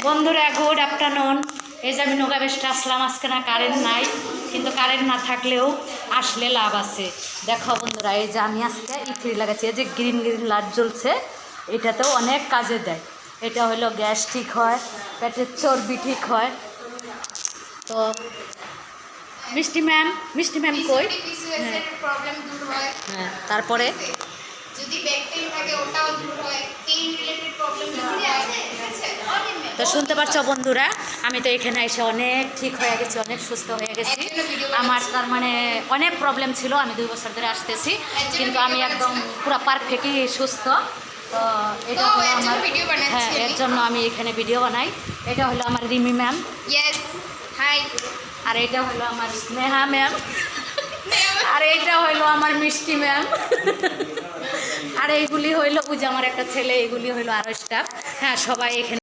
বন্ধুরা good afternoon. এই যে আমি নোগাবেশটা আসলাম, আজকে না কারেন্ট নাই, কিন্তু কারেন্ট না থাকলেও আসলে লাভ আছে। দেখো বন্ধুরা, এই যে আমি আজকে ইফ্রি লাগাচ্ছি, এই যে গ্রিন গ্রিন লাইট জ্বলছে, এটাতেও অনেক কাজে দেয়। এটা হলো গ্যাস ঠিক হয়, পেটের চর্বি ঠিক হয়। তো মিষ্টি ম্যাম কই? হ্যাঁ, তারপরে তো শুনতে পাচ্ছ বন্ধুরা, আমি তো এখানে এসে অনেক ঠিক হয়ে গেছি, অনেক সুস্থ হয়ে গেছি। আমার তার মানে অনেক প্রবলেম ছিল, আমি 2 বছর ধরে আসতেছি, কিন্তু আমি একদম পুরো পারফেক্টলি সুস্থ। তো এটা হলো আমার, হ্যাঁ, এর জন্য আমি এখানে ভিডিও বানাই। এটা হলো আমার রিমি ম্যাম, আর এটা হলো আমার স্নেহা ম্যাম, আর এইটা হইলো আমার মিষ্টি ম্যাম, আর এইগুলি হইলো ওই যে আমার একটা ছেলে, এগুলি হইলো আরো স্টাফ। হ্যাঁ, সবাই এখানে